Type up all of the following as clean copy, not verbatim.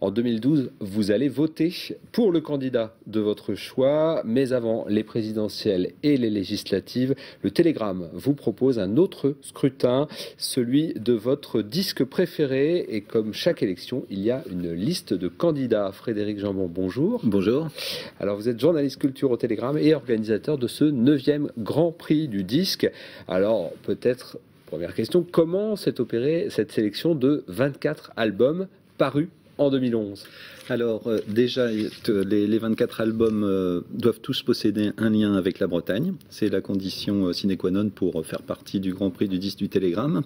En 2012, vous allez voter pour le candidat de votre choix, mais avant les présidentielles et les législatives, le Télégramme vous propose un autre scrutin, celui de votre disque préféré. Et comme chaque élection, il y a une liste de candidats. Frédéric Jambon, bonjour. Bonjour. Alors vous êtes journaliste culture au Télégramme et organisateur de ce 9e Grand Prix du disque. Alors peut-être, première question, comment s'est opérée cette sélection de 24 albums parus en 2011? Alors déjà, les 24 albums doivent tous posséder un lien avec la Bretagne. C'est la condition sine qua non pour faire partie du Grand Prix du disque du Télégramme.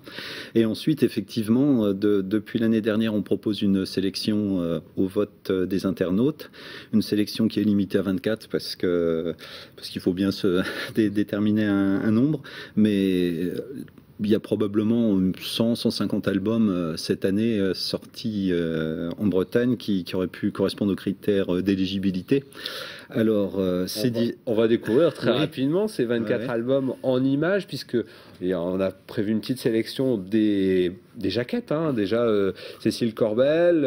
Et ensuite, effectivement, depuis l'année dernière, on propose une sélection au vote des internautes. Une sélection qui est limitée à 24 parce qu'il faut bien se déterminer un nombre. Mais il y a probablement 100-150 albums cette année sortis en Bretagne qui auraient pu correspondre aux critères d'éligibilité. Alors, on va découvrir très rapidement ces 24 Ouais. albums en images, puisque on a prévu une petite sélection des jaquettes, hein, déjà Cécile Corbel,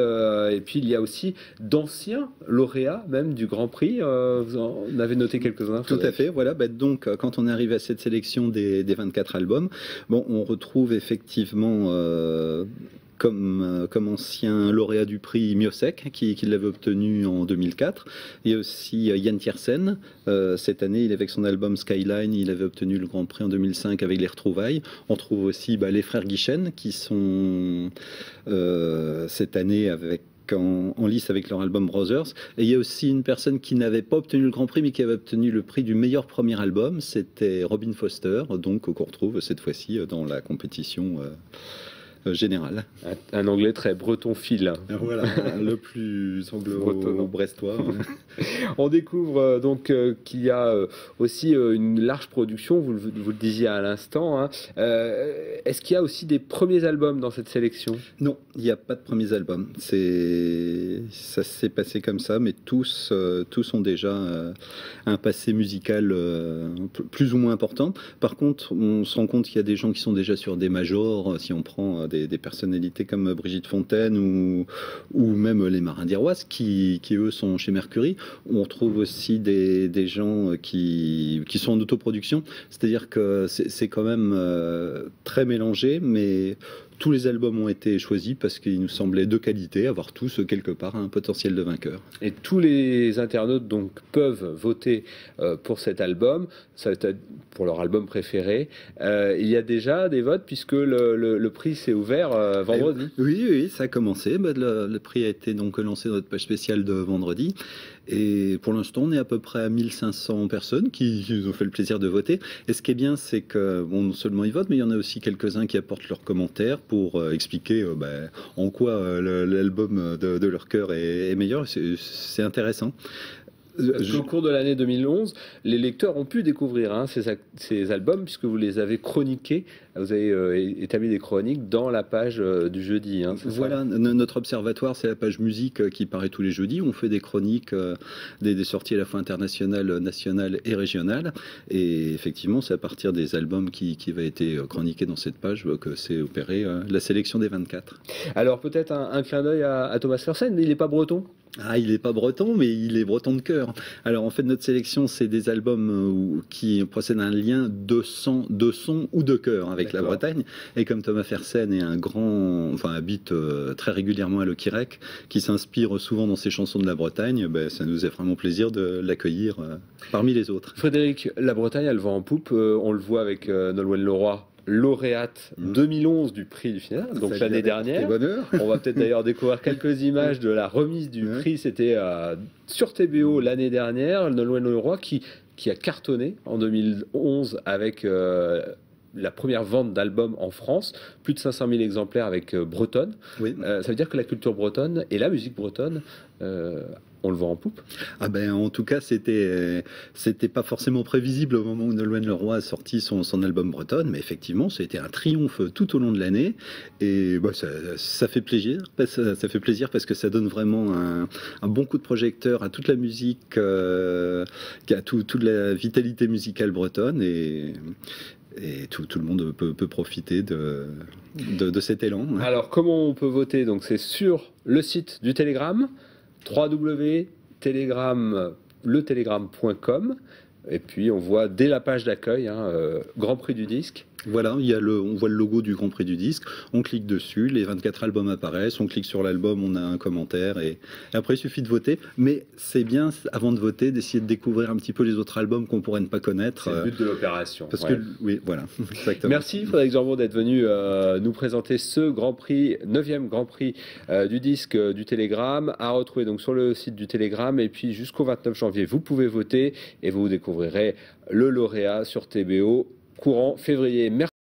et puis il y a aussi d'anciens lauréats même du Grand Prix. Vous en avez noté quelques-uns? Tout à fait, voilà. Donc, quand on arrive à cette sélection des 24 albums, bon, on retrouve effectivement comme ancien lauréat du prix Miossec, qui l'avait obtenu en 2004. Il y a aussi Yann Tiersen. Cette année, avec son album Skyline, il avait obtenu le Grand Prix en 2005 avec Les Retrouvailles. On trouve aussi les frères Guichen, qui sont cette année en lice avec leur album Brothers. Et il y a aussi une personne qui n'avait pas obtenu le Grand Prix, mais qui avait obtenu le prix du meilleur premier album. C'était Robin Foster, donc qu'on retrouve cette fois-ci dans la compétition générale. Un anglais très breton-fil. Voilà, le plus anglo-brestois. On découvre donc qu'il y a aussi une large production, vous le disiez à l'instant. Hein. Est-ce qu'il y a aussi des premiers albums dans cette sélection? Non, il n'y a pas de premiers albums. Ça s'est passé comme ça, mais tous ont déjà un passé musical plus ou moins important. Par contre, on se rend compte qu'il y a des gens qui sont déjà sur des majors, si on prend des personnalités comme Brigitte Fontaine ou même les Marins d'Iroise qui eux sont chez Mercury. On retrouve aussi des gens qui sont en autoproduction, c'est-à-dire que c'est quand même très mélangé, mais tous les albums ont été choisis parce qu'ils nous semblaient de qualité, avoir tous quelque part un potentiel de vainqueur. Et tous les internautes donc peuvent voter pour cet album, pour leur album préféré. Il y a déjà des votes puisque le prix s'est ouvert vendredi. Oui, ça a commencé. Le prix a été donc lancé dans notre page spéciale de vendredi. Et pour l'instant, on est à peu près à 1500 personnes qui nous ont fait le plaisir de voter. Et ce qui est bien, c'est que non seulement ils votent, mais il y en a aussi quelques-uns qui apportent leurs commentaires pour expliquer en quoi l'album de leur cœur est meilleur. C'est intéressant. Au cours de l'année 2011, les lecteurs ont pu découvrir ces albums puisque vous les avez chroniqués. Vous avez établi des chroniques dans la page du jeudi. Voilà, notre observatoire, c'est la page musique qui paraît tous les jeudis. On fait des chroniques, des sorties à la fois internationales, nationales et régionales. Et effectivement, c'est à partir des albums qui va être chroniqué dans cette page que s'est opérée la sélection des 24. Alors peut-être un clin d'œil à Thomas Fersen, mais il n'est pas breton. Ah, il n'est pas breton, mais il est breton de cœur. Alors, en fait, notre sélection, c'est des albums qui procèdent à un lien de son ou de cœur avec la Bretagne. Et comme Thomas Fersen est habite très régulièrement à Le Quirec, qui s'inspire souvent dans ses chansons de la Bretagne, ça nous fait vraiment plaisir de l'accueillir parmi les autres. Frédéric, la Bretagne, elle va en poupe. On le voit avec Nolwenn Leroy, lauréate 2011 du prix du final, donc l'année dernière. On va peut-être d'ailleurs découvrir quelques images de la remise du prix. C'était sur TBO l'année dernière. Nolwenn Leroy qui a cartonné en 2011 avec la première vente d'albums en France, plus de 500 000 exemplaires avec Bretonne. Oui. Ça veut dire que la culture bretonne et la musique bretonne on le voit en poupe. En tout cas, c'était pas forcément prévisible au moment où Nolwenn Leroy a sorti son album Bretonne, mais effectivement, c'était un triomphe tout au long de l'année. Et ça fait plaisir. Ça fait plaisir parce que ça donne vraiment un bon coup de projecteur à toute la musique, à toute la vitalité musicale bretonne. Et tout le monde peut profiter de cet élan. Alors, comment on peut voter? Donc, c'est sur le site du Télégramme, www.telegram.com. Et puis, on voit dès la page d'accueil, Grand Prix du disque. Voilà, on voit le logo du Grand Prix du disque, on clique dessus, les 24 albums apparaissent, on clique sur l'album, on a un commentaire, et après il suffit de voter. Mais c'est bien, avant de voter, d'essayer de découvrir un petit peu les autres albums qu'on pourrait ne pas connaître. C'est le but de l'opération. Parce que, oui, voilà, exactement. Merci Frédéric Jambon d'être venu nous présenter ce Grand Prix, 9e Grand Prix du disque du Télégramme, à retrouver donc sur le site du Télégramme, et puis jusqu'au 29 janvier, vous pouvez voter, et vous découvrirez le lauréat sur TBO courant février. Merci.